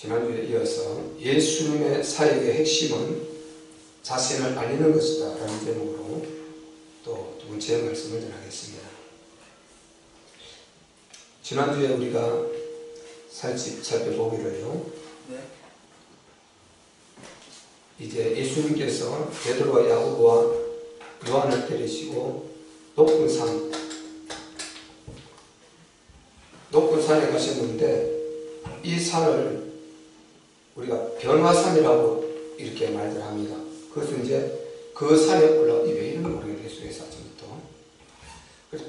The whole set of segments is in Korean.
지난주에 이어서 예수님의 사역의 핵심은 자신을 알리는 것이다 라는 제목으로 또 두 번째 말씀을 전하겠습니다. 지난주에 우리가 살펴보기로요, 이제 예수님께서 베드로와 야고보와 요한을 데리시고 높은 산에 가셨는데, 이 산을 우리가 변화산이라고 이렇게 말들 합니다. 그것은 이제 그 산에 올라가, 왜 이런 모르겠어요, 아침부터. 그래서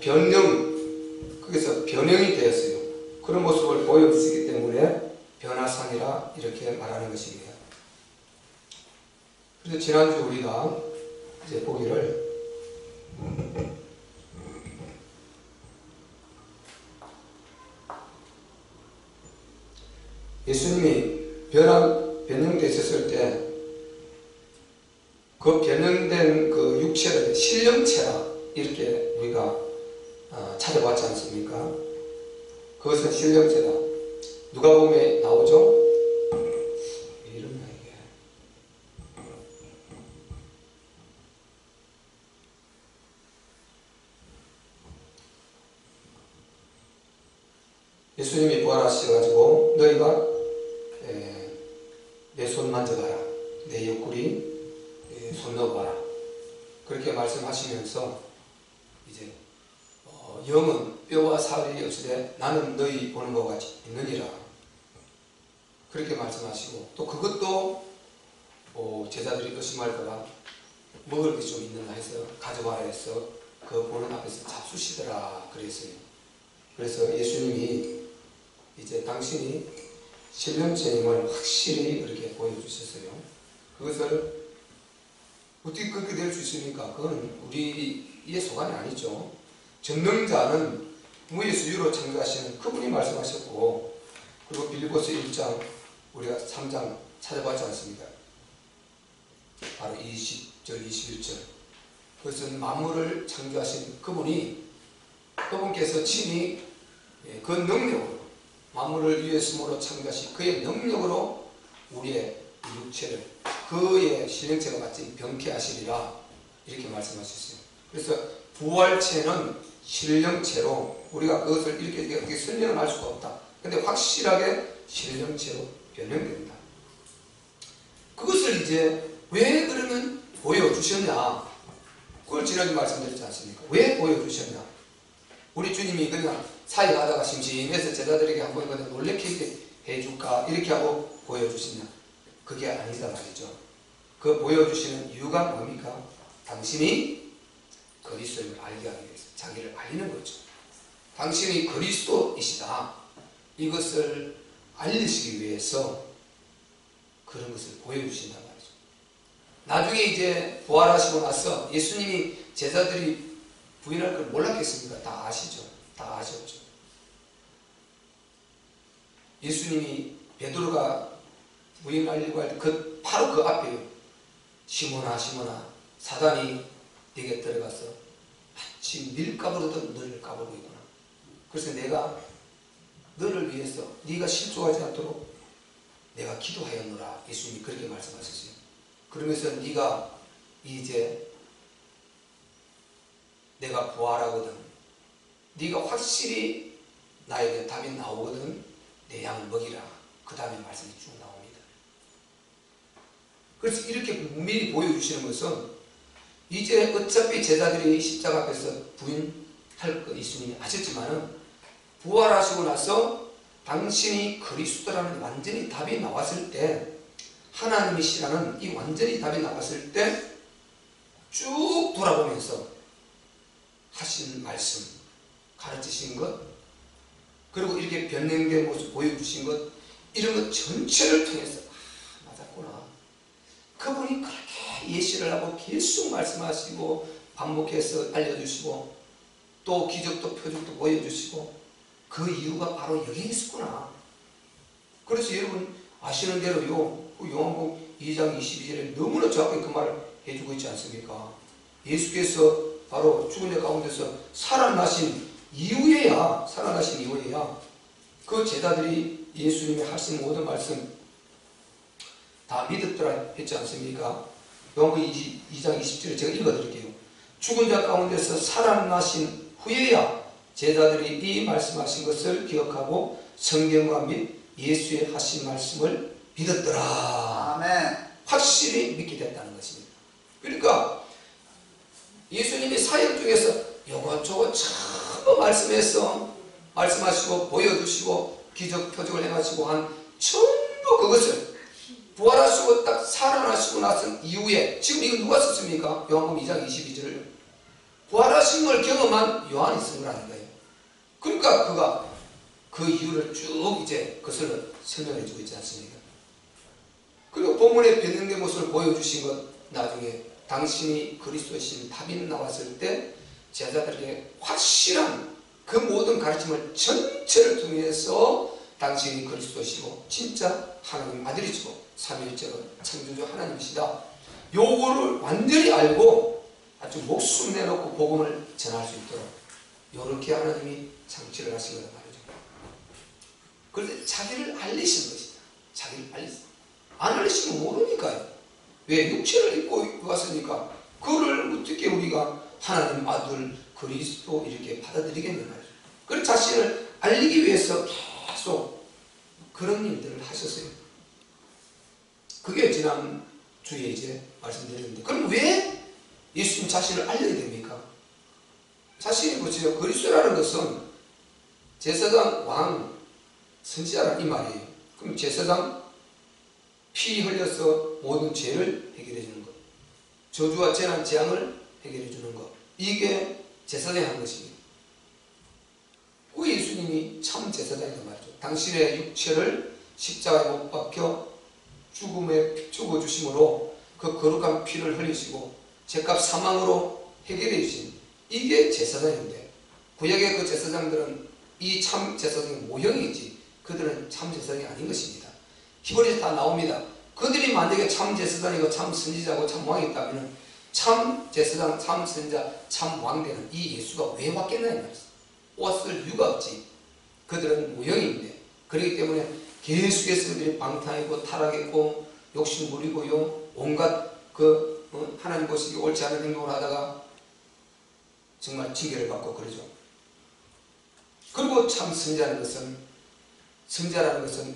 거기서 변형이 되었어요. 그런 모습을 보여주시기 때문에 변화산이라 이렇게 말하는 것입니다. 그래서 지난주 우리가 이제 보기를 예수님이 변형되셨을 때 그 변형된 그 육체를 신령체라 이렇게 우리가 찾아봤지 않습니까? 그것은 신령체다. 누가복음에 나오죠? 왜 이러냐 이게. 예수님이 부활하셔가지고 너희가 내 손 만져봐라, 내 옆구리 손 넣어봐라, 그렇게 말씀하시면서 이제 영은 뼈와 살이 없으되 나는 너희 보는 것 같이 있느니라, 그렇게 말씀하시고, 또 그것도 제자들이 의심할까봐 먹을 게 좀 있는가 해서 가져와라 해서 그 보는 앞에서 잡수시더라 그랬어요. 그래서 예수님이 이제 당신이 신령체임을 확실히 그렇게 보여주셨어요. 그것을 어떻게 그렇게 될 수 있습니까? 그건 우리의 소관이 아니죠. 전능자는 무에서 유로 창조하시는 그분이 말씀하셨고, 그리고 빌립보서 1장 우리가 3장 찾아봤지 않습니까? 바로 20절 21절, 그것은 만물을 창조하신 그분께서 친히 그 능력으로 만물을 위에 숨으로 창조하신 그의 능력으로 우리의 육체를 그의 신령체가 마치 병쾌하시리라 이렇게 말씀하셨어요. 그래서 부활체는 신령체로 우리가 그것을 이렇게 설명을 할 수가 없다. 근데 확실하게 신령체로 변형된다. 그것을 이제 왜 그러면 보여주셨냐, 그걸 지난주 말씀드렸지 않습니까? 왜 보여주셨냐. 우리 주님이 그냥 사역하다가 심심해서 제자들에게 한번 그냥 놀래키게 해줄까 이렇게 하고 보여주시냐, 그게 아니다 말이죠. 그 보여주시는 이유가 뭡니까? 당신이 그리스도를 알게 하기 위해서 자기를 알리는 거죠. 당신이 그리스도이시다, 이것을 알리시기 위해서 그런 것을 보여주신단 말이죠. 나중에 이제 부활하시고 나서 예수님이 제자들이 부인할 걸 몰랐겠습니까? 다 아시죠? 다 아셨죠. 예수님이 베드로가 부인하려고 할 때 바로 그 앞에요. 시몬아 시몬아, 사단이 네게 들어가서 마치 밀가루로도 너를 까불고 있구나. 그래서 내가 너를 위해서 네가 실족하지 않도록 내가 기도하였노라. 예수님이 그렇게 말씀하셨어요. 그러면서 네가 이제 내가 부활하거든, 네가 확실히 나에게 답이 나오거든 내 양을 먹이라. 그 다음에 말씀이 쭉 나옵니다. 그래서 이렇게 미리 보여주시는 것은 이제 어차피 제자들이 십자가 앞에서 부인할 거 예수님이 아셨지만은 부활하시고 나서 당신이 그리스도라는 완전히 답이 나왔을 때, 하나님이시라는 이 완전히 답이 나왔을 때 쭉 돌아보면서 하신 말씀, 가르치신 것, 그리고 이렇게 변형된 모습 보여주신 것, 이런 것 전체를 통해서 맞았구나. 그분이 그렇게 예시를 하고 계속 말씀하시고 반복해서 알려주시고 또 기적도 표적도 보여주시고 그 이유가 바로 여기에 있었구나. 그래서 여러분 아시는 대로요, 요한복음 2장 22절에 너무나 정확하게 그 말을 해주고 있지 않습니까? 예수께서 바로 죽은 자 가운데서 살아나신 이후에야 그 제자들이 예수님이 하신 모든 말씀 다 믿었더라 했지 않습니까? 요한복음 2장 20절에 제가 읽어드릴게요. 죽은 자 가운데서 살아나신 후에야 제자들이 이 말씀하신 것을 기억하고 성경과 및 예수의 하신 말씀을 믿었더라. 아멘. 확실히 믿게 됐다는 것입니다. 그러니까 예수님이 사역 중에서 요것저것 전부 말씀하시고 보여주시고 기적 표적을 행하시고 한 전부 그것을 부활하시고 딱 살아나시고 나선 이후에 지금 이거 누가 썼습니까? 요한복음 2장 22절을 부활하신 걸 경험한 요한이 쓴 거라는 거예요. 그러니까 그가 그 이유를 쭉 이제 그것을 설명해 주고 있지 않습니까? 그리고 본문의 변형된 모습을 보여주신 것, 나중에 당신이 그리스도이신 답이 나왔을 때 제자들에게 확실한 그 모든 가르침을 전체를 통해서 당신이 그리스도시고 진짜 하나님 아들이시고 삼위일체로 창조주 하나님이시다, 요거를 완전히 알고 아주 목숨 내놓고 복음을 전할 수 있도록 요렇게 하나님이 창치를 하신 거란 말이죠. 그런데 자기를 알리신 것이다. 자기를 알리신. 안 알리시면 모르니까요. 왜? 육체를 입고 왔으니까 그를 어떻게 우리가 하나님 아들 그리스도 이렇게 받아들이겠는 말이죠. 그래서 자신을 알리기 위해서 계속 그런 일들을 하셨어요. 그게 지난 주에 이제 말씀드렸는데, 그럼 왜 예수님 자신을 알려야 됩니까? 자신이 보세요. 그리스도라는 것은 제사장, 왕, 선지자란 이 말이에요. 그럼 제사장 피 흘려서 모든 죄를 해결해 주는 것, 저주와 재난, 재앙을 해결해 주는 것, 이게 제사장이 하는 것입니다. 그 예수님이 참 제사장이란 말이죠. 당신의 육체를 십자가에 못 박혀 죽음에 죽어주심으로 그 거룩한 피를 흘리시고 죄값 사망으로 해결해 주신, 이게 제사장인데, 구약의 그 제사장들은 이 참 제사장의 모형이지 그들은 참 제사장이 아닌 것입니다. 히브리서 다 나옵니다. 그들이 만약에 참 제사장이고 참 선지자고 참 왕이 있다면 참 제사장, 참 선지자, 참 왕 되는 이 예수가 왜 왔겠나 이 말이죠. 왔을 이유가 없지. 그들은 모형인데, 그렇기 때문에 계속해서 그들이 방탕했고 타락했고 욕심 부리고요, 온갖 하나님 보시기 옳지 않은 행동을 하다가 정말 징계를 받고 그러죠. 그리고 참 선지자라는 것은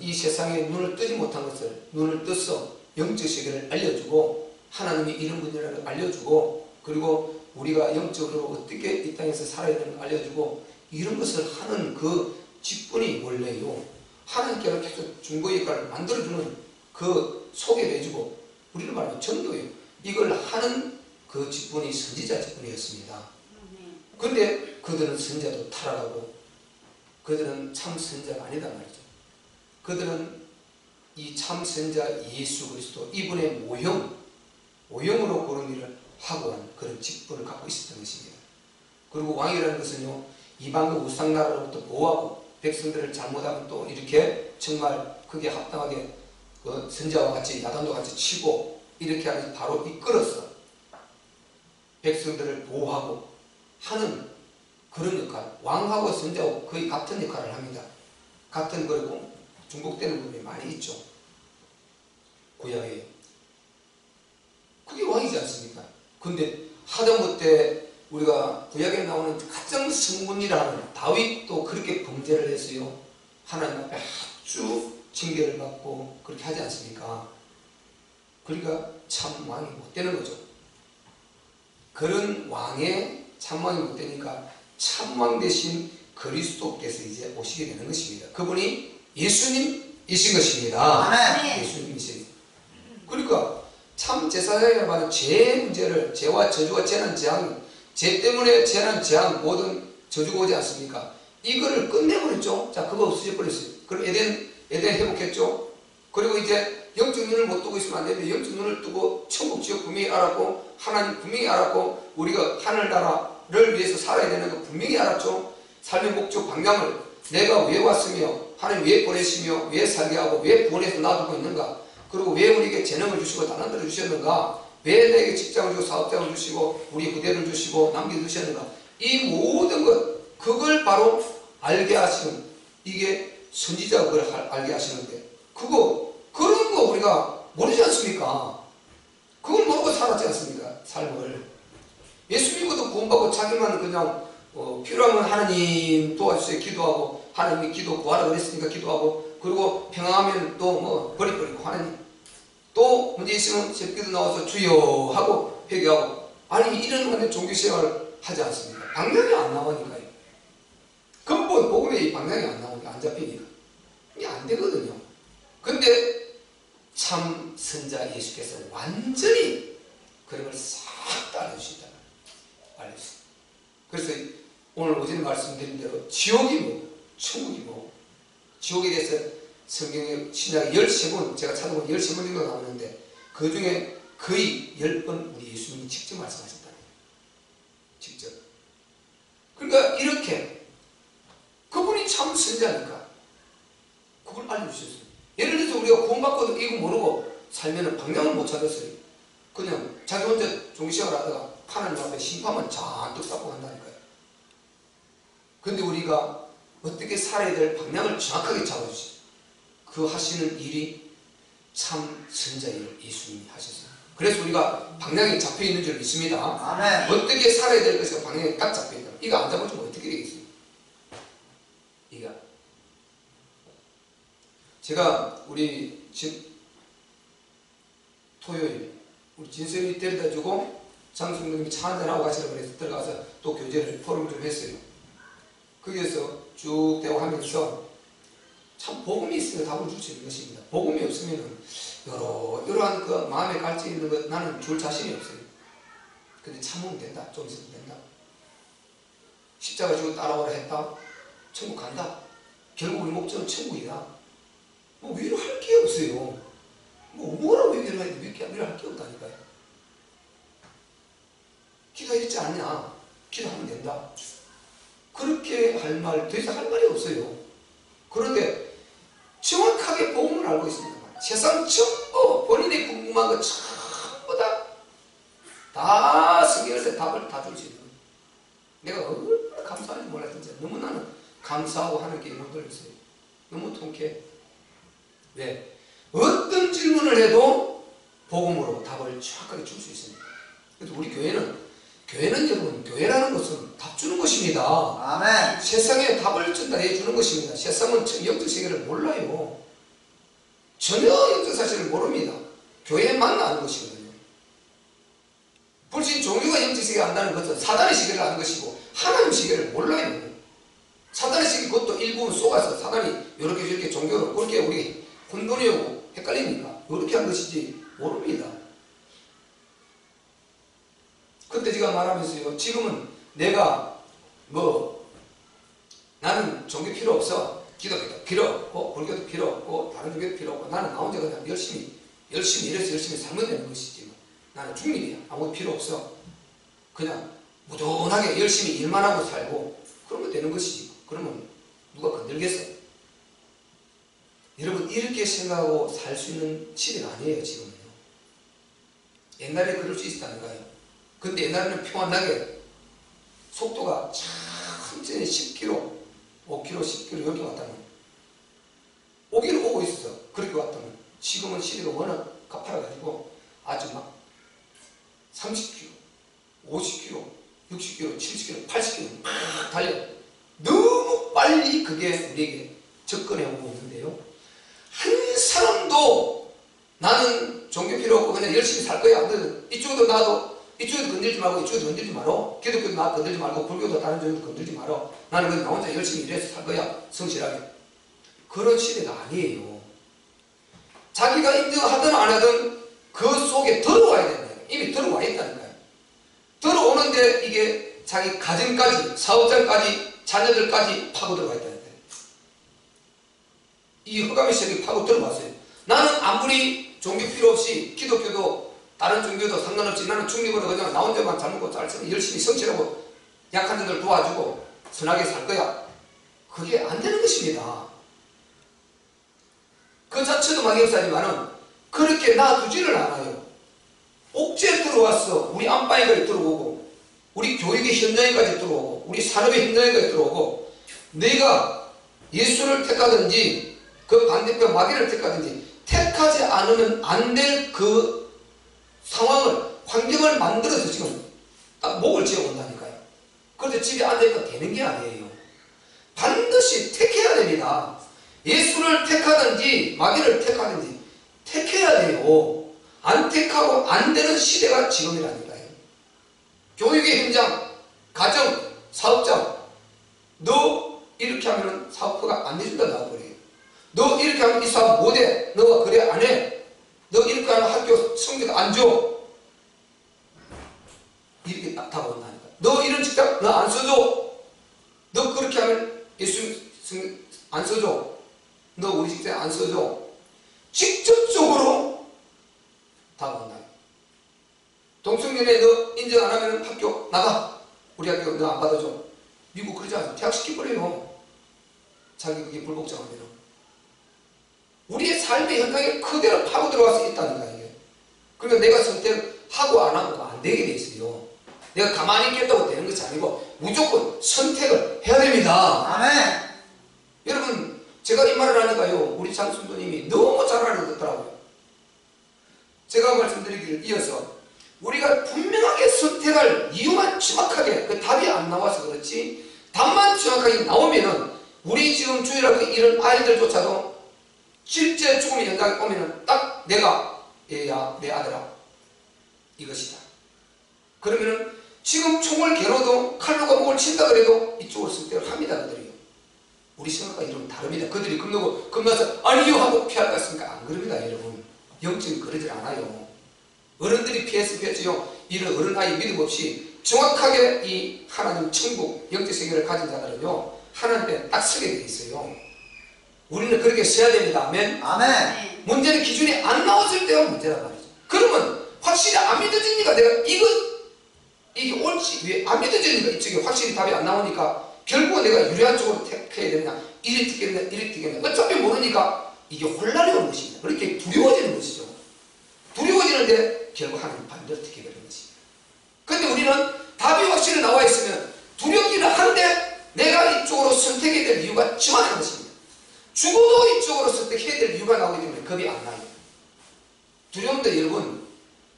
이 세상에 눈을 뜨지 못한 것을 눈을 떠서 영적 세계를 알려주고 하나님이 이런 분이라는 걸 알려주고, 그리고 우리가 영적으로 어떻게 이 땅에서 살아야 되는 걸 알려주고, 이런 것을 하는 그 직분이 원래요, 하나님께서 계속 중보 역할을 만들어주는 그 소개해주고, 우리를 말하면 전도예요. 이걸 하는 그 직분이 선지자 직분이었습니다. 그런데 그들은 선지자도 타락하고 그들은 참 선지자가 아니다 말이죠. 그들은 이 참 선지자 예수 그리스도, 이분의 모형으로 그런 일을 하고 한 그런 직분을 갖고 있었던 것입니다. 그리고 왕이라는 것은요, 이방의 우상나라로부터 보호하고 백성들을 잘못하면 또 이렇게 정말 그게 합당하게 그 선지자와 같이 야단도 같이 치고 이렇게 하면서 바로 이끌어서 백성들을 보호하고 하는 그런 역할, 왕하고 선지자하고 거의 같은 역할을 합니다. 같은, 그리고 중복되는 부분이 많이 있죠. 구약에 그게 왕이지 않습니까? 근데 하다못해 우리가 구약에 나오는 가장 성문이라는 다윗도 그렇게 범죄를 했어요. 하나님 앞에 아주 징계를 받고 그렇게 하지 않습니까? 그러니까 참 왕이 못 되는 거죠. 그런 왕의 참 왕이 못 되니까 참 왕 대신 그리스도께서 이제 오시게 되는 것입니다. 그분이 예수님이신 것입니다. 아멘. 예수님이신. 그러니까 참 제사장이라는 말은 죄의 문제를, 죄와 저주와 재난, 재앙, 죄 때문에 재난, 재앙, 모든 저주가 오지 않습니까? 이거를 끝내버렸죠. 자, 그거 없어져 버렸어요. 그럼 에덴 회복했죠. 그리고 이제 영적 눈을 못 뜨고 있으면 안 되는데 영적 눈을 뜨고 천국 지옥 분명히 알았고 하나님 분명히 알았고 우리가 하늘나라를 위해서 살아야 되는 거 분명히 알았죠. 삶의 목적 방향을 내가 왜 왔으며 하나님 왜 보내시며 왜 살게 하고 왜 구원해서 놔두고 있는가, 그리고 왜 우리에게 재능을 주시고 단한들을 주셨는가, 왜 내게 직장을 주고 사업장을 주시고 우리 부대를 주시고 남겨두셨는가, 이 모든 것, 그걸 바로 알게 하시는, 이게 선지자가 그걸 알게 하시는데, 그런 거 우리가 모르지 않습니까? 그걸 모르고 살았지 않습니까? 삶을. 예수 믿고도 구원받고 자기만 그냥 필요하면 하나님 도와주세요 기도하고, 하나님이 기도 구하라 그랬으니까 기도하고, 그리고 평안하면 또 뭐 버리고 하나님, 또 문제 있으면 새끼도 나와서 주여 하고 회개하고. 아니 이런 완전 종교생활을 하지 않습니까? 방향이 안 나오니까요. 근본 복음에 이 방향이 안 나오니까, 안 잡히니까 이게 안 되거든요. 근데 참 선자 예수께서 완전히 그런 걸 싹 다 알려주신다. 알려주신다. 그래서 오늘 오전에 말씀드린 대로 지옥이 뭐 천국이 뭐, 지옥에 대해서 성경에 신약에 13번, 제가 찾아보면 13번 정도 나오는데 그 중에 거의 10번 우리 예수님이 직접 말씀하셨다는 거예요. 직접. 그러니까 이렇게 그분이 참 선자니까 그걸 알려주셨어요. 예를 들어서 우리가 구원받고도 이거 모르고 살면은 방향을 못 찾았어요. 그냥 자기 혼자 종교생활 하다가 하나님 앞에 심판만 잔뜩 쌓고 간다니까요. 근데 우리가 어떻게 살아야 될 방향을 정확하게 잡아주세요. 그 하시는 일이 참 선자일 예수님이 하셨어요. 그래서 우리가 방향이 잡혀있는 줄 믿습니다. 아멘. 어떻게 살아야 될 것인가 방향이 딱 잡혀있다. 이거 안 잡아주면 어떻게 되겠어요? 이거 제가 우리 토요일 우리 진선이 데려다주고 장성동님이 차 한잔하고 가시라고 그래서 들어가서 또 교제를 포럼을 좀 했어요. 거기에서 쭉 대화하면서 참 복음이 있으면 답을 줄 수 있는 것입니다. 복음이 없으면 이러한 그 마음에 갈증 있는 것 나는 줄 자신이 없어요. 근데 참으면 된다. 좀 있으면 된다. 십자가 지고 따라오라 했다. 천국 간다. 결국 우리 목적은 천국이다. 뭐 위로할 게 없어요. 뭐라고 위로해야 돼? 위로할 게 없다니까요. 기도했지 않냐? 기도하면 된다. 그렇게 할 말, 더 이상 할 말이 없어요. 그런데 정확하게 복음을 알고 있습니다. 세상 전부 본인이 궁금한 거 전부 다 성경에서 답을 다 줄 수 있는 거예요. 내가 얼마나 감사한지 몰라. 진짜 너무 나는 감사하고 하나님께 영광 돌렸어요. 너무 통쾌해. 왜? 어떤 질문을 해도 복음으로 답을 정확하게 줄 수 있습니다. 그래서 우리 교회는 여러분, 교회라는 것은 답 주는 것입니다. 아멘. 세상에 답을 전달해 주는 것입니다. 세상은 영적 세계를 몰라요. 전혀 영적 사실을 모릅니다. 교회만 아는 것이거든요. 불신 종교가 영적 세계를 안다는 것은 사단의 세계를 아는 것이고 하나님의 세계를 몰라요. 사단의 세계 그것도 일부분 속아서 사단이 이렇게 저렇게 종교로 그렇게 우리 혼돈이 오고 헷갈리니까 이렇게 한 것이지 모릅니다. 그때 제가 말하면서요, 지금은 내가 나는 종교 필요 없어. 기독교도 필요 없고 불교도 필요 없고 다른 종교도 필요 없고 나는 나 혼자 그냥 열심히 일해서 열심히 살면 되는 것이지. 나는 중립이야. 아무것도 필요 없어. 그냥 무던하게 열심히 일만 하고 살고 그러면 되는 것이지. 그러면 누가 건들겠어? 여러분 이렇게 생각하고 살 수 있는 시대가 아니에요. 지금은요. 옛날에 그럴 수 있었다는 거예요. 근데 옛날에는 평안하게 속도가 천천히 10km, 5km, 10km 이렇게 왔다면 5km 오고 있었어. 그렇게 왔다면 지금은 시대가 워낙 가파라가지고 아주 막 30km, 50km, 60km, 70km, 80km 막 달려. 너무 빨리 그게 우리에게 접근해 오고 있는데요. 한 사람도 나는 종교 필요 없고 그냥 열심히 살 거야. 이쪽도 나도 이쪽에도 건들지 말고 이쪽에도 건들지 말어. 기독교도 나 건들지 말고 불교도 다른 종교도 건들지 말어. 나는 그냥 나 혼자 열심히 일해서 살 거야. 성실하게. 그런 시대가 아니에요. 자기가 인정하든 안 하든 그 속에 들어와야 된다. 이미 들어와 있다니까요. 들어오는데 이게 자기 가정까지, 사업장까지, 자녀들까지 파고 들어와 있다니까요. 이 흑암의 세력이 파고 들어왔어요. 나는 아무리 종교 필요 없이 기독교도 다른 종교도 상관없이 나는 중립으로 그냥 나 혼자만 잘 먹고 잘 살고 열심히 성실하고 약한 자들 도와주고 선하게 살 거야. 그게 안 되는 것입니다. 그 자체도 막역사지만은 그렇게 놔두지를 않아요. 옥죄에 들어왔어. 우리 안방에까지 들어오고 우리 교육의 현장에까지 들어오고 우리 산업의 현장에까지 들어오고 내가 예수를 택하든지 그 반대편 마귀를 택하든지 택하지 않으면 안 될 그 상황을, 환경을 만들어서 지금 딱 목을 지어본다니까요. 그런데 집에 앉아있다 되는 게 아니에요. 반드시 택해야 됩니다. 예수를 택하든지 마귀를 택하든지 택해야 돼요. 안 택하고 안 되는 시대가 지금이라니까요. 교육의 현장, 가정, 사업장, 너 이렇게 하면 사업가가 안 돼준다 나와버려요. 너 이렇게 하면 이 사업 못해. 너가 그래 안 해. 너 이렇게 하면 학교 성적 안 줘. 이렇게 딱 다가온다니까. 너 이런 직장 너 안 써줘. 너 그렇게 하면 예수 안 써줘. 너 우리 직장 안 써줘. 직접적으로 다가온다. 동성연애 너 인정 안 하면 학교 나가. 우리 학교 너 안 받아줘. 미국 그러지 않아요. 퇴학시켜버려요. 자기 그게 불복종하면. 우리의 삶의 현장에 그대로 파고 들어갈 수 있다니까 이게. 그러니까 내가 선택하고 안 하고 안 되게 돼 있어요. 내가 가만히 있겠다고 되는 것이 아니고 무조건 선택을 해야 됩니다. 아멘. 여러분 제가 이 말을 하니까요 우리 장순도님이 너무 잘 알아듣더라고요. 제가 말씀드리기를 이어서 우리가 분명하게 선택할 이유만 정확하게 그 답이 안 나와서 그렇지 답만 정확하게 나오면은 우리 지금 주일하고 이런 아이들조차도 실제 죽음의 현장에 오면은 딱 내가 얘야 내 아들아 이것이다. 그러면은 지금 총을 겨뤄도 칼로가 목을 친다 그래도 이쪽으로 선택을 합니다. 그들이요. 우리 생각과 이러면 다릅니다. 그들이 겁나서 아니요 하고 피할 것 같습니까? 안 그럽니다. 여러분 영적인 그러질 않아요. 어른들이 피했죠. 이런 어른아이 믿음 없이 정확하게 이 하나님 천국 영적 세계를 가진 자들은요 하나님께 딱 서게 돼 있어요. 우리는 그렇게 서야 됩니다. 아멘. 아멘. 문제는 기준이 안 나왔을 때가 문제란 말이죠. 그러면 확실히 안 믿어지니까 내가 이게 옳지 왜 안 믿어지니까 이쪽에 확실히 답이 안 나오니까 결국 내가 유리한 쪽으로 택해야 되느냐 이리 택겠냐 이리 택겠냐 어차피 모르니까 이게 혼란이 오는 것입니다. 그렇게 두려워지는 것이죠. 두려워지는데 결국 하나님 반대로 택해버리는 것입니다. 그런데 우리는 답이 확실히 나와 있으면 두렵기는 한데 내가 이쪽으로 선택해야 될 이유가 정확한 것입니다. 죽어도 이쪽으로 선택해야 될 이유가 나오기 때문에 겁이 안 나요. 두려운데 여러분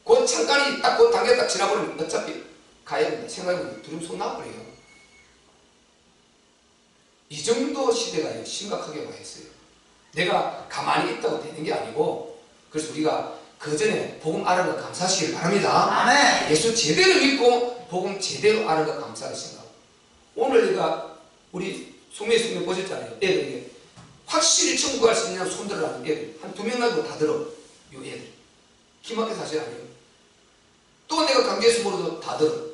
그 잠깐이 딱 그 단계 딱 지나버리면 어차피 가야 된다 생각해보면 두려움 속 나버려요. 이 정도 시대가 심각하게 와 있어요. 내가 가만히 있다고 되는 게 아니고 그래서 우리가 그 전에 복음 알아는 거 감사하시길 바랍니다. 아멘. 예수 제대로 믿고 복음 제대로 아는 거 감사할 생각. 오늘 제가 우리 송매수님 보셨잖아요. 애들이 확실히 천국 갈 수 있는 손들으라는 애들 한 2명 나도 다 들어. 요 애들 기막혀 사실 아니에요. 또 내가 강제해서 모르도 다 들어.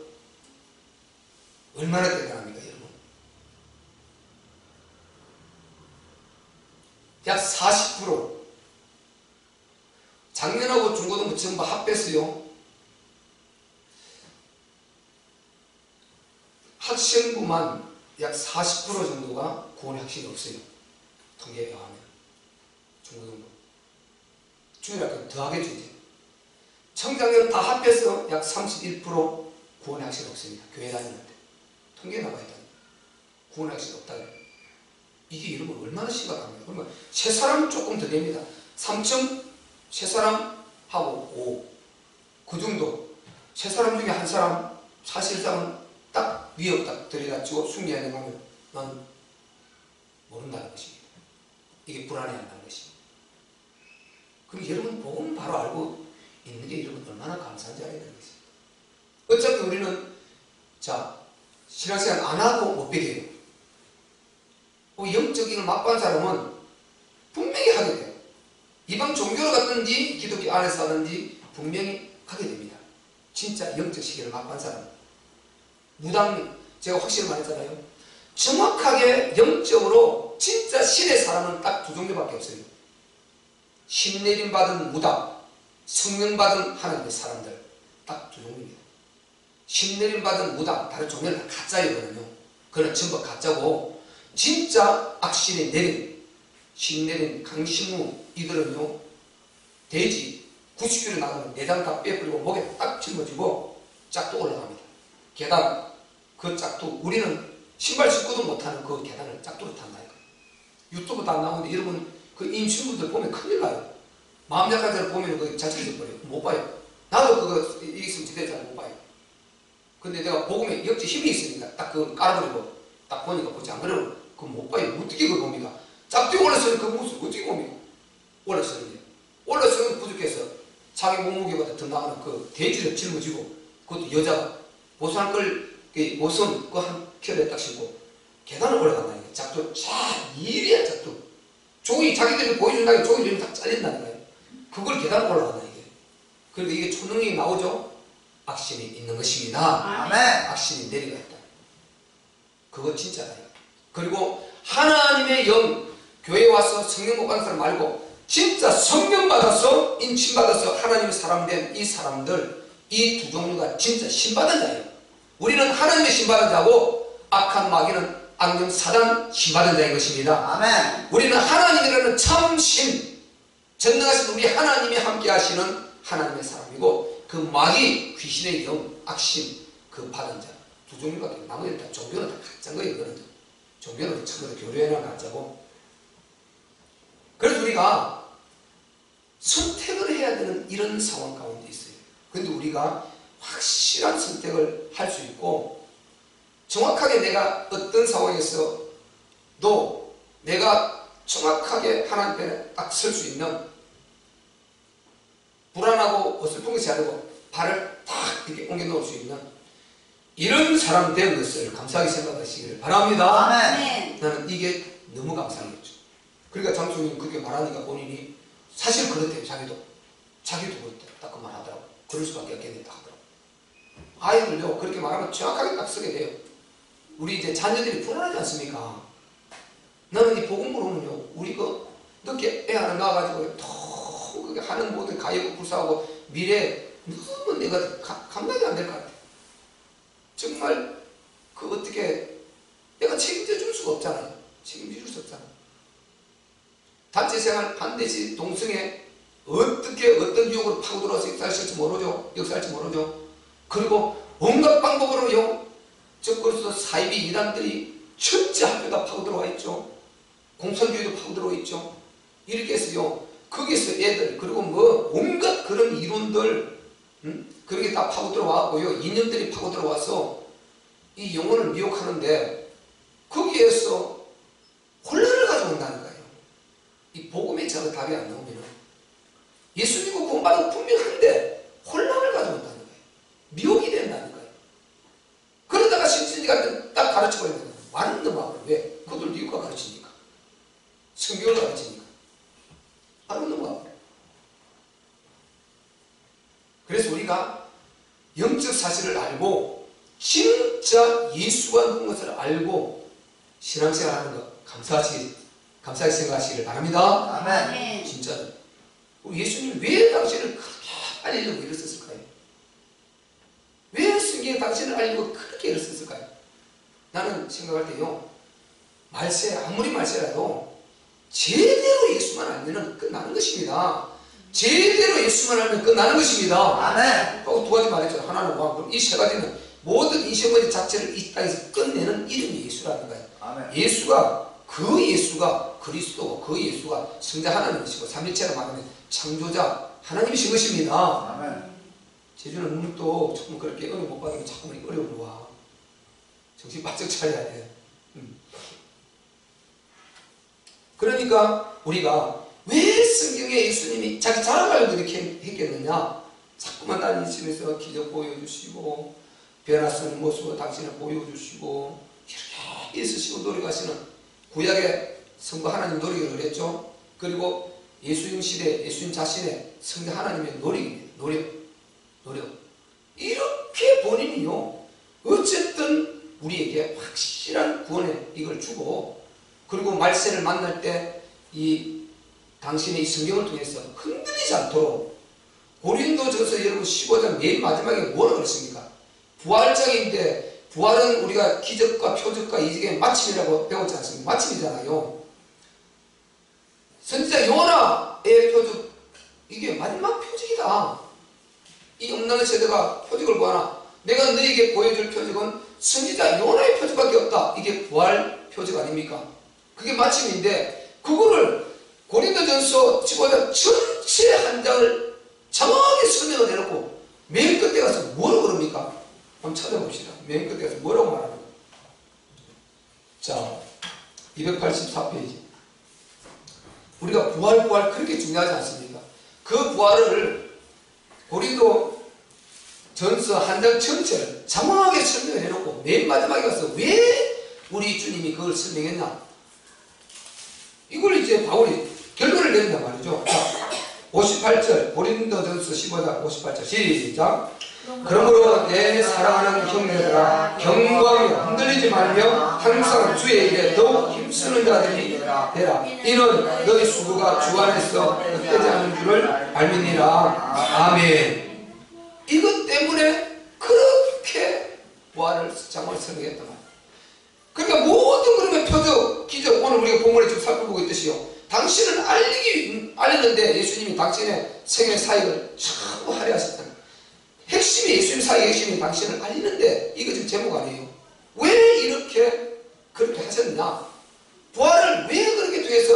얼마나 대단합니까 여러분. 약 40% 작년하고 중고등부 전부 합해서요 학생부만 약 40% 정도가 구원의 확신이 없어요. 통계에 의하면 중고등부 중일학교 더하겠죠. 이제 청장년 다 합해서 약 31% 구원의 확신이 없습니다. 교회 다니는데 통계에 나와 있다니 구원의 확신이 없다니 이게 여러분 얼마나 심각합니까? 그러면 세 사람 조금 더 됩니다. 3층 세 사람하고 5 그 정도 세 사람 중에 한 사람 사실상은 딱 위협 딱 들여다치고 숨겨야 되면 난 모른다는 것입니다. 이게 불안해한다는 것입니다. 그럼 여러분 복음 바로 알고 있는 게 여러분 얼마나 감사한지 알아야 되는 것입니다. 어차피 우리는 자 신앙생활 안 하고 못 배겨요. 영적인 걸 맛본 사람은 분명히 하게 돼요. 이방 종교를 갔든지 기독교 안에서 하든지 분명히 하게 됩니다. 진짜 영적 시계를 맛본 사람 무당 제가 확실히 말했잖아요. 정확하게 영적으로 진짜 신의 사람은 딱 2종류밖에 없어요. 신내림 받은 무당, 성령 받은 하나님의 사람들 딱 2종류입니다. 신내림 받은 무당 다른 종류는 다 가짜이거든요. 그건 전부 가짜고 진짜 악신의 내림, 신내림, 강신무 이들은요 돼지 90kg 나가면 내장 다 빼버리고 목에 딱 짊어지고 짝도 올라갑니다. 계단 그 짝도 우리는 신발 신고도 못하는 그 계단을 짝도로 탄다니까. 유튜브 다 나오는데 여러분 그 임신부들 보면 큰일 나요. 마음 약한 사람 보면 그거 자칫해져 버려요. 못 봐요. 나도 그거 있으면 제대로 잘 못 봐요. 근데 내가 복음에 역시 힘이 있으니까 딱 그거 깔아버리고 딱 보니까 보지 안 그러면 그거 못 봐요. 어떻게 그걸 봅니까? 짝뒤 올라서는 그 모습 어떻게 봅니까? 올라서는데 올라서는 부족해서 자기 몸무게보다 더 나가는 그 대지를 짊어지고 그것도 여자가 보선할 걸 보선 그 한 켤레 딱 신고 계단을 올라간다는 거예요. 작두 자 일이야 작두. 종이 자기들이 보여준다는 게 종이 좀 딱 잘린다는 거예요. 그걸 계단을 올라간다 이게. 그런데 이게 초능력이 나오죠. 악신이 있는 것입니다. 아멘. 악신이 내려가 있다. 그거 진짜다. 그리고 하나님의 영 교회 와서 성령 못 받은 사람 말고 진짜 성령 받아서 인침 받아서 하나님의 사람 된 이 사람들 이 두 종류가 진짜 신받은 자예요. 우리는 하나님의 신받은 자고 악한 마귀는 악령 사단 신받은 자인 것입니다. 아멘. 우리는 하나님이라는 참신 전능하신 우리 하나님이 함께 하시는 하나님의 사람이고 그 마귀 귀신의 영 악신 그 받은 자 두 종류밖에 나머지는 다 종교는 다 가짜인 거예요. 이거는 종교는 전부 다 교류에는 가짜고. 그래서 우리가 선택을 해야 되는 이런 상황 가운데 있어요. 그런데 우리가 확실한 선택을 할 수 있고 정확하게 내가 어떤 상황에서도 내가 정확하게 하나님 편에 딱 설 수 있는 불안하고 어설픈 것이 아니고 발을 딱 이렇게 옮겨 놓을 수 있는 이런 사람 된 것을 감사하게 생각하시기를 바랍니다. 아멘. 나는 이게 너무 감사하겠죠. 그러니까 장수님 그렇게 말하니까 본인이 사실 그렇대요. 자기도 그렇대. 딱 그 말하더라고. 그럴 수밖에 없겠다 하더라고. 아이들요 그렇게 말하면 정확하게 딱 쓰게 돼요. 우리 이제 자녀들이 불안하지 않습니까? 나는 이 복음 모르면요 우리 그 늦게 애 하나 낳아가지고 더 그게 하는 모든 가역고 불사하고 미래 너무 내가 감당이 안 될 것 같아. 정말 그 어떻게 내가 책임져 줄 수가 없잖아요. 책임져 줄 수 없잖아. 단체 생활 반드시 동성애 어떻게 어떤 유혹으로 파고들어서 역사할지 모르죠. 그리고 온갖 방법으로요. 적그리스도 사이비 이단들이 전체 학교가 파고들어와 있죠. 공산주의도 파고들어와 있죠. 이렇게 해서요. 거기서 애들 그리고 뭐 온갖 그런 이론들 그렇게 다 파고들어와고요. 이념들이 파고들어와서 이 영혼을 미혹하는데 거기에서 혼란을 가져온다는 거예요. 이 복음의 자가 답이 안 나오면 예수 믿고 구원받은 분명한데 혼란을 가져온다는 거예요. 미혹이 된다는 거예요. 그러다가 신천지가 딱 가르쳐버리는 거예요. 말은 너무 아파요. 왜? 그들 미국가 가르치니까. 성경을 가르치니까. 말은 너무 아파요. 그래서 우리가 영적 사실을 알고 진짜 예수가 누군 것을 알고 신앙생활 하는 것 감사하게 생각하시기를 바랍니다. 아멘. 진짜 우리 예수님이 왜 당신을 그렇게 알리려고 일을 썼을까요? 왜 성경에 당신을 알리려고 그렇게 일을 썼을까요? 나는 생각할 때요 말세 아무리 말세라도 제대로 예수만 알면 끝나는 것입니다. 제대로 예수만 알면 끝나는 것입니다. 아멘. 두 가지 말했죠. 하나는 왕. 이 세 가지는 모든 이 세 가지 자체를 이 땅에서 끝내는 이름이 예수라는 거예요. 아멘. 그 예수가 그리스도고 그 예수가 성자 하나님이시고 삼위체로 말하면 창조자 하나님이신 것입니다. 아멘. 제주는 능력도 조금 그렇게 은혜 못 받으면 자꾸만 어려움으로 와. 정신 바짝 차려야 돼. 그러니까 우리가 왜 성경에 예수님이 자기 자랑하려고 이렇게 했겠느냐? 자꾸만 다니시면서 기적 보여주시고 변화쓰는 모습으로 당신을 보여주시고 이렇게 있으시고 노력하시는 구약의 성부 하나님 노력을 했죠. 그리고 예수님 시대 예수님 자신의 성자 하나님의 노력입니다. 노력. 이렇게 본인이요 어쨌든 우리에게 확실한 구원의 이걸 주고 그리고 말세를 만날 때 이 당신의 이 성경을 통해서 흔들리지 않도록 고린도전서 여러분 15장 맨 마지막에 뭐라고 그랬습니까? 부활장인데 부활은 우리가 기적과 표적과 이적의 마침이라고 배웠지 않습니까? 마침이잖아요. 선지자 요나의 표적 이게 마지막 표적이다. 이 음란의 세대가 표적을 보아나 내가 너에게 보여줄 표적은 선지자 요나의 표적밖에 없다. 이게 부활 표적 아닙니까? 그게 마침인데 그거를 고린도전서 15장 전체 한 장을 정확하게 설명을 해놓고 맨 끝에 가서 뭐라고 그럽니까? 한번 찾아봅시다. 맨 끝에 가서 뭐라고 말하는가? 자, 284페이지. 우리가 부활 그렇게 중요하지 않습니까? 그 부활을 고린도 전서 한 장 전체를 장황하게 설명을 해놓고 맨 마지막에 가서 왜 우리 주님이 그걸 설명했나? 이걸 이제 바울이 결론을 내린단 말이죠. 자, 58절 고린도 전서 15장 58절 시작. 그러므로 내 사랑하는 형제들아 경고하며 흔들리지 말며 항상 주의 일에 더욱 힘쓰는 자들이 되라. 이는 너희 수고가 주 안에서 헛되지 않은 줄을 알미니라. 아멘. 이것 때문에 그렇게 부활을 장을 설명했단 말이에요. 그러니까 모든 그러면 표적, 기적, 오늘 우리가 본문에 지금 살펴보고 있듯이요. 당신을 알리는데 예수님이 당신의 생애 사역을 전부 할애하셨다. 핵심이 예수님 사역의 핵심이 당신을 알리는데 이거 지금 제목 아니에요. 왜 이렇게 그렇게 하셨느냐? 부활을 왜 그렇게 뒤에서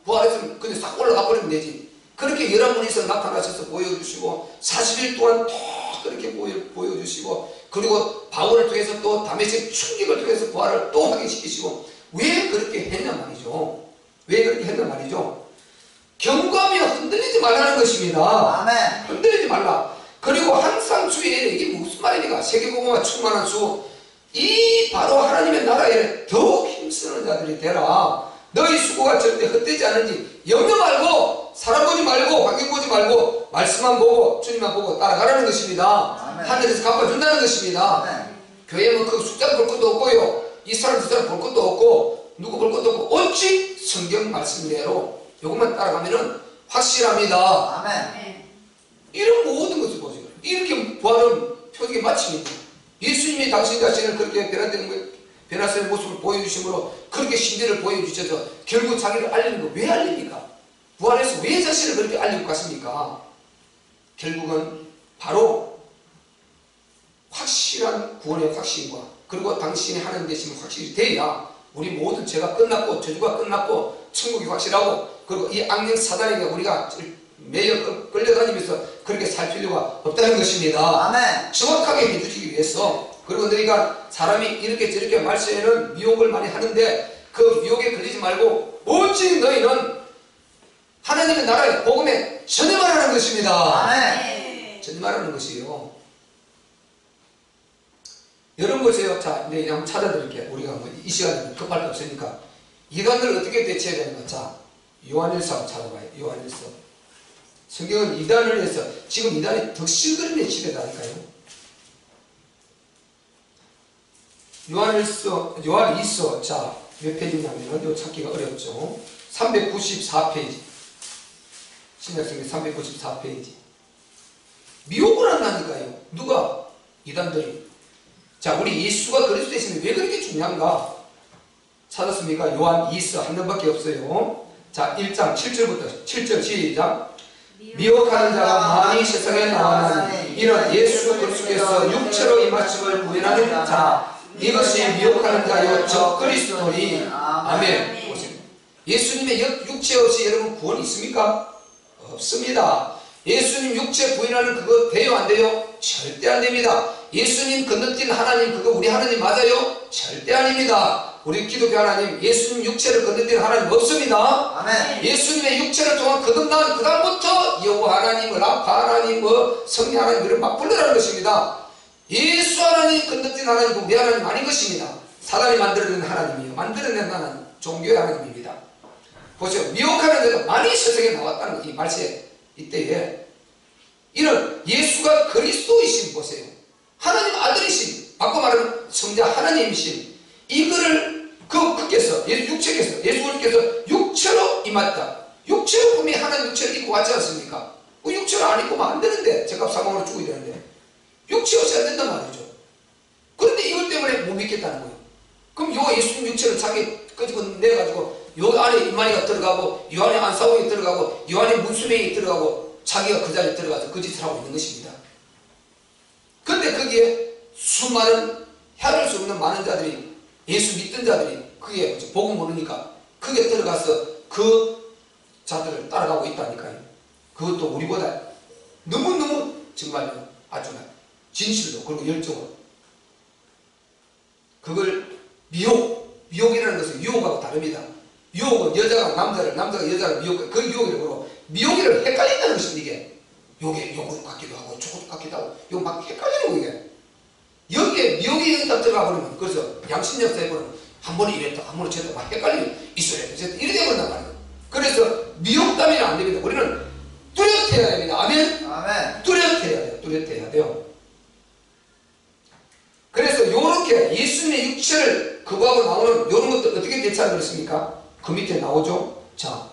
부활했으면 그냥 싹 올라가 버리면 되지. 그렇게 11분이서 나타나셔서 보여주시고 40일 동안 또 그렇게 보여주시고 그리고 바울을 통해서 또 다메섹 충격을 통해서 부활을 또 확인시키시고 왜 그렇게 했냐 말이죠. 왜 그렇게 했냐 말이죠. 경고하며 흔들리지 말라는 것입니다. 아멘. 흔들리지 말라. 그리고 항상 주의 이게 무슨 말입니까? 세계복음화 충만한 주, 이 바로 하나님의 나라에 더욱 힘쓰는 자들이 되라. 너희 수고가 절대 헛되지 않은지 염려 말고 사람 보지 말고 환경 보지 말고 말씀만 보고 주님만 보고 따라가라는 것입니다. 아멘. 하늘에서 갚아준다는 것입니다. 아멘. 교회는 그 숫자 볼 것도 없고요, 이 사람 저 사람 볼 것도 없고 누구 볼 것도 없고 오직 성경 말씀대로 이것만 따라가면은 확실합니다. 아멘. 이런 모든 것을 보세요. 이렇게 부활은 표적의 마침입니다. 예수님이 당신 자신을 그렇게 변화된 모습을 보여주심으로 그렇게 신비를 보여주셔서 결국 자기를 알리는 거 왜 알립니까? 부활해서 왜 자신을 그렇게 알리고 갔습니까? 결국은 바로 확실한 구원의 확신과 그리고 당신의 하나님 되심을 확실히 돼야 우리 모든 죄가 끝났고 저주가 끝났고 천국이 확실하고 그리고 이 악령 사단에게 우리가 매여 끌려다니면서 그렇게 살 필요가 없다는 것입니다. 아멘. 정확하게 해주시기 위해서. 그리고 너희가 사람이 이렇게 저렇게 말세에는 미혹을 많이 하는데 그 미혹에 걸리지 말고 오직 너희는 하나님의 나라의 복음에 전념을 하는 것입니다. 아멘. 전념하라는 것이에요. 여러분 보세요. 자, 이제 한번 찾아드릴게요. 우리가 뭐 이 시간에 급할 게 없으니까 이단을 어떻게 대체해야 되는가? 자, 요한일서 한번 찾아봐요. 요한일서. 성경은 이단을 해서 지금 이단이 덕실거리는 시대다니까요. 요한일서 자, 몇 페이지냐면 이거 찾기가 어렵죠. 394페이지. 신약성경 394페이지. 미혹을 한다니까요. 누가? 이단들이. 자, 우리 예수가 그리스도이시면 왜 그렇게 중요한가? 찾았습니까? 요한 2서 한 명밖에 없어요. 자, 1장 7절부터 7절 시작. 미혹하는 자가 많이 세상에 나왔나니 이는 예수 그리스도께서 육체로 임하심을 부인하는 자, 이것이 미혹하는 자요 적 그리스도니. 아멘. 예수님의 육체 없이 여러분 구원이 있습니까? 없습니다. 예수님 육체 부인하는 그거 돼요 안 돼요? 절대 안 됩니다. 예수님 건너뛴 하나님 그거 우리 하나님 맞아요? 절대 아닙니다. 우리 기독교 하나님 예수님 육체를 건너뛴 하나님 없습니다. 아멘. 예수님의 육체를 통한 거듭난 그 다음부터 여호와 하나님, 라파 하나님, 성령 하나님 이를 막 불러라는 것입니다. 예수 하나님 건너뛴 하나님 우리 하나님 아닌 것입니다. 사단이 만들어낸 하나님이에요. 만들어낸 하나님 종교의 하나님입니다. 보세요. 미혹하는 자가 많이 세상에 나왔다는 이 말세 이때에 이런 예수가 그리스도이신 보세요. 하나님 아들이신, 바꿔 말하면 성자 하나님이신 이거를 그께서 예수 그리스도께서 육체로 임했다. 육체로 분명히 하나님 육체를 입고 왔지 않습니까? 그 육체를 안 입고만 안 되는데 제값 사망으로 죽어야 되는데 육체 없이 안 된단 말이죠. 그런데 이것 때문에 못 믿겠다는 거예요. 그럼 요 예수님 육체를 자기 끄집어 내가지고 요 안에 이만희가 들어가고 요 안에 안사홍이 들어가고 요 안에 문수명이 들어가고 자기가 그 자리에 들어가서 그 짓을 하고 있는 것입니다. 근데 거기에 수많은 헤아릴 수 없는 많은 자들이 예수 믿던 자들이 그게 복음 모르니까 그게 들어가서 그 자들을 따라가고 있다니까요. 그것도 우리보다 너무너무 정말 아주 진실로 그리고 열정으로. 그걸 미혹이라는 것은 유혹하고 다릅니다. 유혹은 여자가 남자를, 남자가 여자를 미혹해. 그 유혹이라고 미혹이를 헷갈린다는 것입니다. 이게 요게 요거 같기도 하고 저거 같기도 하고 요거 막 헷갈리는 거 이게. 여기에 미혹이 여기다 들어가 버리면, 그래서 양심역사에 보면 한 번에 이랬다 한 번에 저랬다 막 헷갈리면 있어야 돼 이래 돼버린단 말이에요. 그래서 미혹 따위는 안 됩니다. 우리는 뚜렷해야 됩니다. 아멘? 아멘. 뚜렷해야 돼요. 뚜렷해야 돼요. 그래서 요렇게 예수님의 육체를 거부하고 나오는 요런 것들 어떻게 대처하는 것입니까? 그 밑에 나오죠. 자,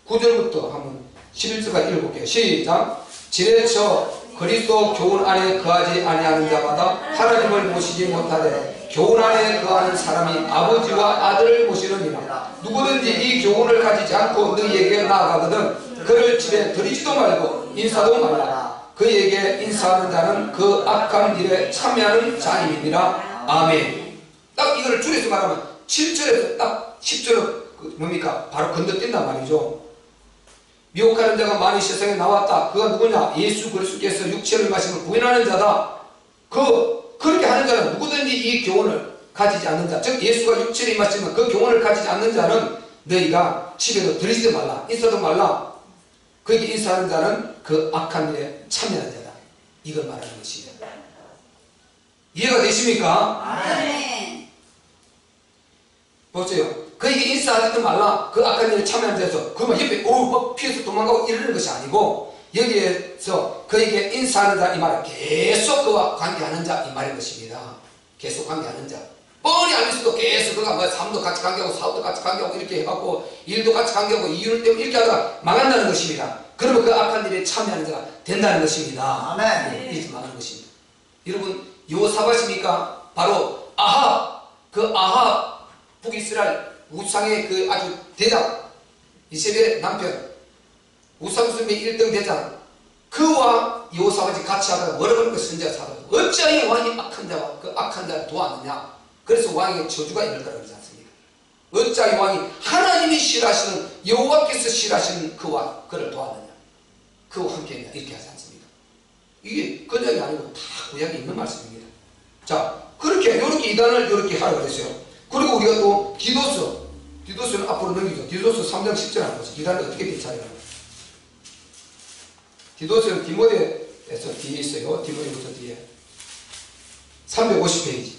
9절부터 한번 11절까지 읽어볼게요. 시작. 지내쳐 그리스도 교훈 안에 거하지 아니하는 자마다 하나님을 모시지 못하되 교훈 안에 거하는 사람이 아버지와 아들을 모시느니라. 누구든지 이 교훈을 가지지 않고 너희에게 나아가거든 그를 집에 들이지도 말고 인사도 말라. 그에게 인사하는 자는 그 악한 일에 참여하는 자임이니라. 아멘. 딱 이거를 줄여서 말하면 7절에서 딱 10절은 뭡니까? 바로 건너뛴단 말이죠. 미혹하는 자가 많이 세상에 나왔다. 그가 누구냐? 예수 그리스도께서 육체를 마심을 부인하는 자다. 그렇게 하는 자는 누구든지 이 교훈을 가지지 않는 자, 즉 예수가 육체를 임하시면 그 교훈을 가지지 않는 자는 너희가 집에도 들이지도 말라, 인사도 말라. 그에게 인사하는 자는 그 악한 일에 참여하는 자다. 이걸 말하는 것입니다. 이해가 되십니까? 아멘. 보세요. 그에게 인사하지도 말라. 그 악한 일에 참여하는 자에서 그러면 옆에 막 피해서 도망가고 이러는 것이 아니고, 여기에서 그에게 인사하는 자 이 말은 계속 그와 관계하는 자 이 말인 것입니다. 계속 관계하는 자. 뻔히 알면서도 계속 그가 뭐 삶도 같이 관계하고 사업도 같이 관계하고 이렇게 해갖고 일도 같이 관계하고 이유를 때문에 이렇게 하다가 망한다는 것입니다. 그러면 그 악한 일에 참여하는 자가 된다는 것입니다. 아멘. 이렇게 망하는 것입니다. 여러분, 요사밭입니까? 바로 아합, 그 아합 북이스라엘 우상의 그 아주 대장, 이세벨의 남편, 우상숭배 1등 대장, 그와 요사밭이 같이 하다가 뭐라고 그 선지자가 사도 어찌하여 왕이 악한 자와 그 악한 자를 도왔느냐. 그래서 왕에게 저주가 있을 거라고 그러지 않습니까? 어찌하여 왕이 하나님이 싫어하시는 여호와께서 싫어하시는 그와 그를 도왔느냐, 그와 함께했냐, 이렇게 하지 않습니까? 이게 그냥이 아니고 다 구약에 있는 말씀입니다. 자, 그렇게 요렇게 이단을 요렇게 하라고 그랬어요. 그리고 우리가 또 디도스는 앞으로 넘기죠. 디도스 3장 10절 한번 보세요. 이단을 어떻게 대처하려고. 디도스는 디모데에서 뒤에 있어요. 디모데부터 뒤에 350페이지.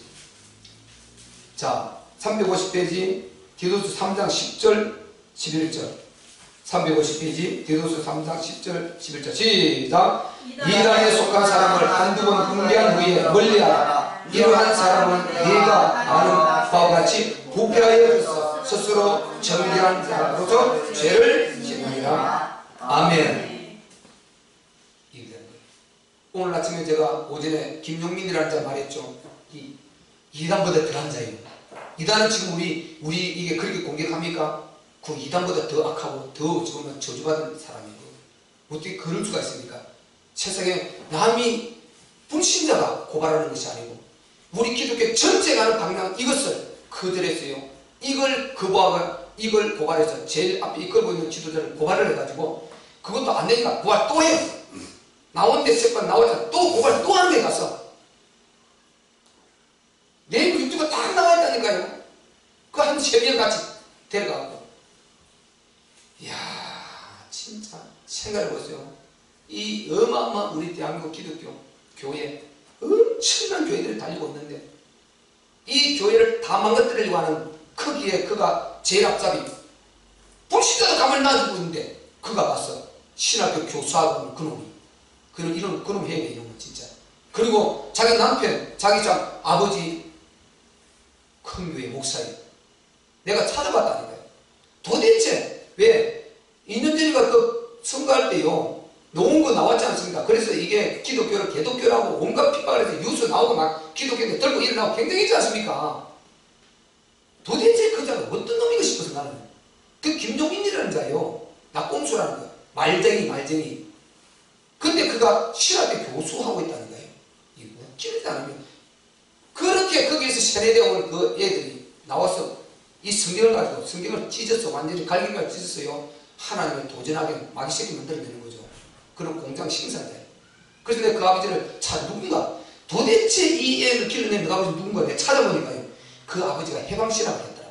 자, 350페이지 디도스 3장 10절 11절 350페이지 디도스 3장 10절 11절 시작. 이단에 속한 사람을 한두 번 훈계한 후에 멀리하라. 이러한 사람은 네가 아는 바와 같이 부패하여 스스로 정결한 자로서 죄를 짓느니라. 아멘. 오늘 아침에 제가 오전에 김용민이라는 자 말했죠. 이단보다 더한 자예요. 이단은 지금 우리 이게 그렇게 공격합니까? 그 이단보다 더 악하고 더 지금 저주받은 사람이고, 어떻게 그럴 수가 있습니까? 세상에 남이 불신자가 고발하는 것이 아니고 우리 기독교 전체가 하는 방향, 이것을 그들에서요, 이걸 거부하고 이걸 고발해서 제일 앞에 이끌고 있는 지도자를 고발을 해가지고 그것도 안 되니까 고발 또 해요. 나온데 세번 나오잖아. 또 고발 또 한 데 가서 네이버 유튜브 다 나와 있다니까요. 그 한 3명 같이 데려가고. 이야, 진짜 생각해보세요. 이 어마어마한 우리 대한민국 기독교 교회, 엄청난 교회들이 달리고 있는데 이 교회를 다 망가뜨리려고 하는 크기에 그가 제일 앞잡이, 불신자도 가만히 놔두고 있는데 그가 가서 신학교 교수하고 그놈이, 그놈 해야 돼, 이런 거 진짜. 그리고 자기 남편, 자기 참 아버지 큰 교회 목사님, 내가 찾아봤다니까요. 도대체 왜 2년 전인가 그 선거할 때요 놓은 거 나왔지 않습니까? 그래서 이게 기독교를 개독교라고 온갖 핍박을 해서 뉴스 나오고 막 기독교에 들고 일어나고 굉장했지 않습니까? 도대체 그 자가 어떤 놈인가 싶어서 나는 그 김종인이라는 자예요. 낙공수라는 거야. 말쟁이. 근데 그가 신학교 교수하고 있다는 거예요. 이거 웃기지 않으면 그렇게 거기에서 세뇌되어 온 그 애들이 나와서 이 성경을 가지고 성경을 찢어서 완전히 갈기가 찢었어요. 하나님을 도전하게 마귀새끼 만들어내는 거죠. 농장 생산자예요. 그래서 내가 그 아버지를 누군가 도대체 이 애를 길러낸 그 아버지 누군가 내가 찾아보니까요, 그 아버지가 해방신학을 했더라.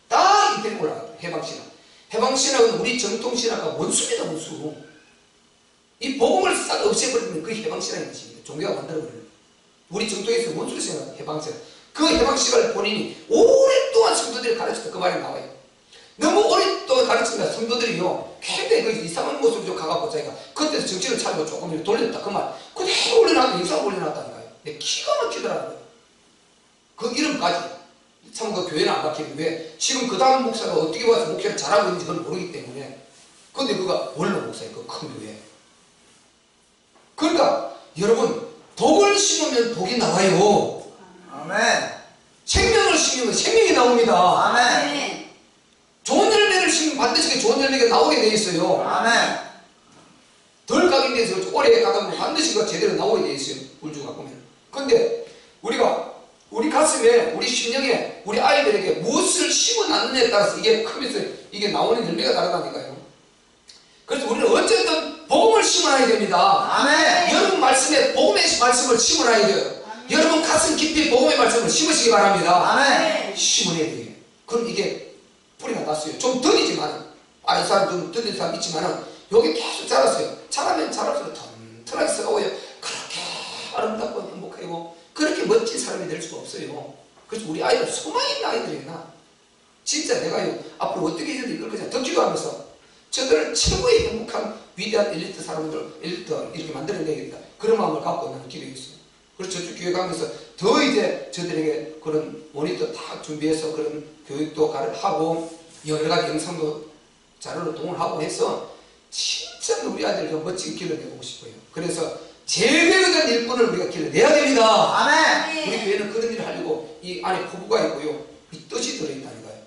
딱 이때 올라갔더라. 해방신학. 해방신학은 우리 정통신학과 원수입니다. 원수. 이 복음을 싹 없애버리면 그 해방신학인 것입니다. 종교가 만들어버리는. 우리 정통에서 원수를 생각하는 해방신학. 그 해방신학을 본인이 오랫동안 성도들이 가르쳤다. 그 말이 나와요. 너무 오랫동안 가르친다. 성도들이요, 굉장히 그 이상한 모습을 좀 가갖고 자기가 그때서 정신을 차리고 조금 이렇게 돌렸다. 그 말 그대로 올려놨다. 영상 올려놨다니까요. 내 기가 막히더라고요. 그 이름까지. 참 그 교회는 안 박히는 왜 지금 그 다음 목사가 어떻게 봐서 목회를 잘하고 있는지 그건 모르기 때문에. 근데 그가 원로 목사예요. 그 큰 교회. 그러니까 여러분, 복을 심으면 복이 나와요. 아멘. 생명을 심으면 생명이 나옵니다. 아멘. 좋은 열매를 심으면 반드시 좋은 열매가 나오게 돼 있어요. 아멘. 덜 각인돼서 오래 가다 보면 반드시 그 제대로 나오게 돼 있어요. 울주 갖고 보면. 근데 우리가 우리 가슴에, 우리 심령에, 우리 아이들에게 무엇을 심어놨느냐에 따라서 이게 크면서 이게 나오는 열매가 다르다니까요. 그래서 우리는 어쨌든 복음을 심어놔야 됩니다. 아멘. 여러분 말씀에 복음의 말씀을 심어놔야 돼요. 여러분 가슴 깊이 복음의 말씀을 심으시기 바랍니다. 아멘. 심어내야 돼요. 그럼 이게 뿌리가 났어요. 좀 더디지만, 이 사람 좀 더딘 사람 있지만은 여기 계속 자랐어요. 자라면 자랄수록 튼튼하게 썩어요. 그렇게 아름답고 행복하고 그렇게 멋진 사람이 될 수가 없어요. 그래서 우리 아이들, 소망 있는 아이들이나 진짜 내가요 앞으로 어떻게 해야 이걸 그냥 더 기도하면서 저들을 최고의 행복한 위대한 엘리트 사람들, 엘리트 이렇게 만들어내야겠다. 그런 마음을 갖고 나는 기도했어요. 그래서 저쪽 교회 가면서 더 이제 저들에게 그런 모니터 다 준비해서 그런 교육도 하고 여러 가지 영상도 자료를 동원하고 해서 진짜 우리 아이들을 멋지게 길러내고 싶어요. 그래서 제대로 일꾼을 우리가 길러내야 됩니다. 아멘. 우리 교회는 그런 일을 하려고 이 안에 포부가 있고요, 이 뜻이 들어있다니까요.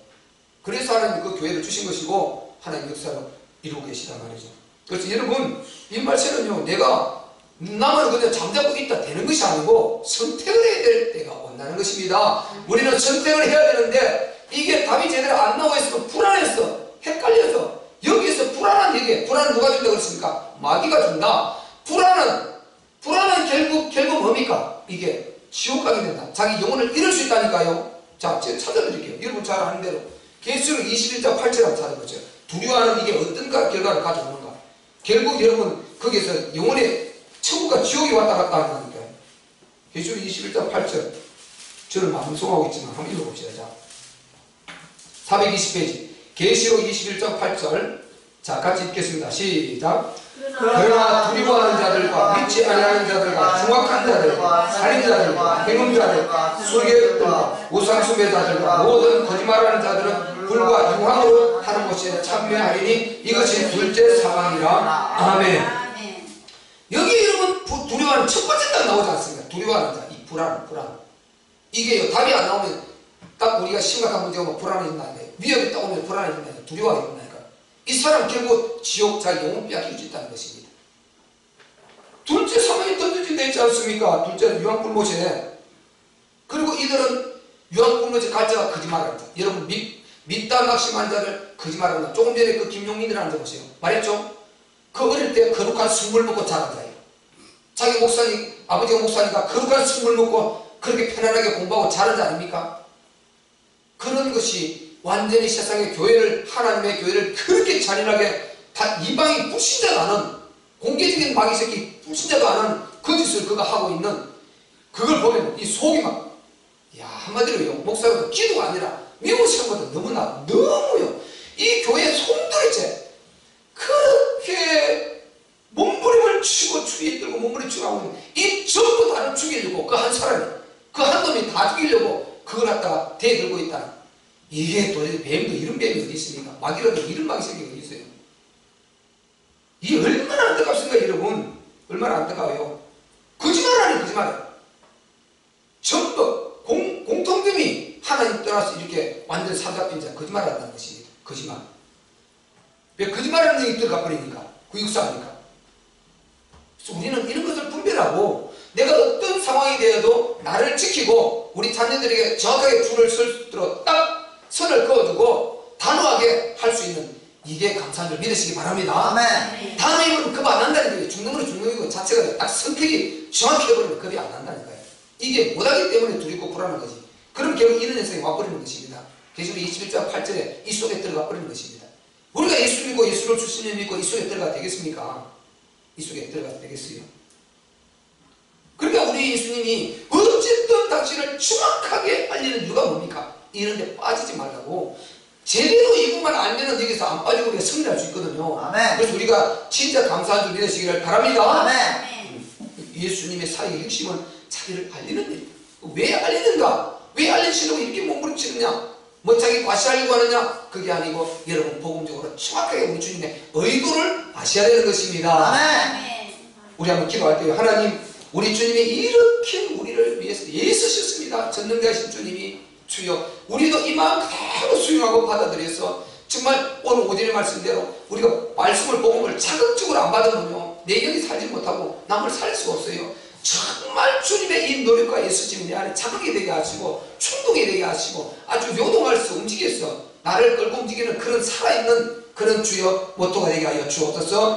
그래서 하나님 그 교회를 주신 것이고 하나님 역사를 이루고 계시단 말이죠. 그래서 여러분, 이 말씀은요, 내가 나만 그냥 잠자고 있다 되는 것이 아니고 선택을 해야 될 때가 온다는 것입니다. 우리는 선택을 해야 되는데 이게 답이 제대로 안 나오고 있으면 불안해서 헷갈려서 여기에서 불안한 얘기, 불안은 누가 준다고 그랬습니까? 마귀가 준다. 불안은 결국 뭡니까? 이게 지옥 가게 된다. 자기 영혼을 잃을 수 있다니까요. 자, 제가 찾아드릴게요. 여러분 잘 아는 대로 계시록 21장 8절 한번 찾아보죠. 두려워하는 이게 어떤 결과를 가져오는가. 결국 여러분 거기에서 영혼의 천국과 지옥이 왔다 갔다 한다니까요. 계시록 21장 8절. 저는 방송하고 있지만 한번 읽어봅시다. 자, 420페이지 계시록 21장 8절. 자, 같이 읽겠습니다. 시작. 그러나 두려워하는 자들과 믿지 아니하는 자들과 흉악한 자들과 살인자들과 행음자들과 술객들과 우상숭배자들과 모든 거짓말하는 자들은 불과 유황으로 타는 곳에 참여하리니 이것이 둘째 사망이라. 아멘. 여기 여러분 두려워하는 첫 번째 딱 나오지 않습니까? 두려워하는 자, 이 불안. 이게요, 답이 안 나오면 딱 우리가 심각한 문제가 오면 불안해진다. 위협이 딱 오면 불안해진다. 두려워하게. 이 사람 결국 지옥, 자기 영혼 빼앗길 수 있다는 것입니다. 둘째 사망이 던져진다 했지 않습니까? 둘째는 유황불못에. 그리고 이들은 유황불못에 갈 자가 거짓말하는 자. 여러분 믿다 낙심한 자를 거짓말하는 자. 조금 전에 그 김용민이라는 자 보세요. 말했죠? 그 어릴 때 거룩한 술물 먹고 자란 자예요. 자기 목사님, 아버지가 목사니까 거룩한 술물 먹고 그렇게 편안하게 공부하고 자란 자 아닙니까? 그런 것이 완전히 세상의 교회를, 하나님의 교회를 그렇게 잔인하게 다 이방이 불신자가 아는, 공개적인 마귀 새끼 불신자가 아는 거짓을 그가 하고 있는 그걸 보면 이 속이 막, 한마디로요, 목사가 기도가 아니라 미워시는 것보다 너무요. 이 교회 손들이째 그렇게 몸부림을 치고 주위에 들고 몸부림 치고 하고 있는 이 전부 다를 죽이려고 그 한 사람이, 그 한 놈이 다 죽이려고 그걸 갖다가 대들고 있다. 이게 도대체 뱀도 이런 뱀이 어디 있습니까? 마귀라도 이런 마귀 새끼가 어디 있어요? 이게 얼마나 안타깝습니까, 여러분? 얼마나 안타까워요? 거짓말하네, 거짓말. 전부 공통점이 하나님 떠나서 이렇게 완전 사잡힌 자, 거짓말한다는 것입니다. 거짓말. 왜 거짓말하는 얘기 들어가버리니까? 그 육사하니까. 그래서 우리는 이런 것을 분별하고 내가 어떤 상황이 되어도 나를 지키고 우리 자녀들에게 정확하게 줄을 설 수 있도록 딱 선을 그어두고 단호하게 할 수 있는 이게 감사한 줄 믿으시기 바랍니다. 아멘. 단호히 그거 안 한다는 거예요. 때문에 중능으로 중능이고 자체가 딱 선택이 정확히 해버리면 겁이 안 난다니까요. 이게 못하기 때문에 두렵고 불안한 거지. 그럼 결국 이런 현상이 와버리는 것입니다. 계시록 21장 8절에 이 속에 들어가 버리는 것입니다. 우리가 예수 믿고 예수를 주시는 믿고 이 속에 들어가 되겠습니까? 이 속에 들어가 되겠어요? 그러니까 우리 예수님이 어쨌든 당신을 정확하게 알리는 이유가 뭡니까? 이런 데 빠지지 말라고. 제대로 이것만 알면은 여기서 안 빠지고 우리가 승리할 수 있거든요. 아멘. 그래서 우리가 진짜 감사한 줄 되시기를 바랍니다. 아멘. 예수님의 사역의 핵심은 자기를 알리는 일입니다. 왜 알리는가? 왜 알리시려고 이렇게 몸부림치느냐? 뭐 자기 과시하려고 하느냐? 그게 아니고 여러분 복음적으로 정확하게 우리 주님의 의도를 아셔야 되는 것입니다. 아멘. 우리 한번 기도할 때요. 하나님, 우리 주님이 이렇게 우리를 위해서 애쓰셨습니다. 전능자신 주님이 주여, 우리도 이 마음 그대로 수용하고 받아들여서 정말 오늘 오전의 말씀대로 우리가 말씀을 복음을 자극적으로 안 받으면요 내경이 살지 못하고 남을 살 수가 없어요. 정말 주님의 이 노력과 애쓰심이 내 안에 자극이 되게 하시고 충동이 되게 하시고 아주 요동할 수 움직여서 나를 끌고 움직이는 그런 살아있는 그런 주여 모토가 되게 하여 주옵소서.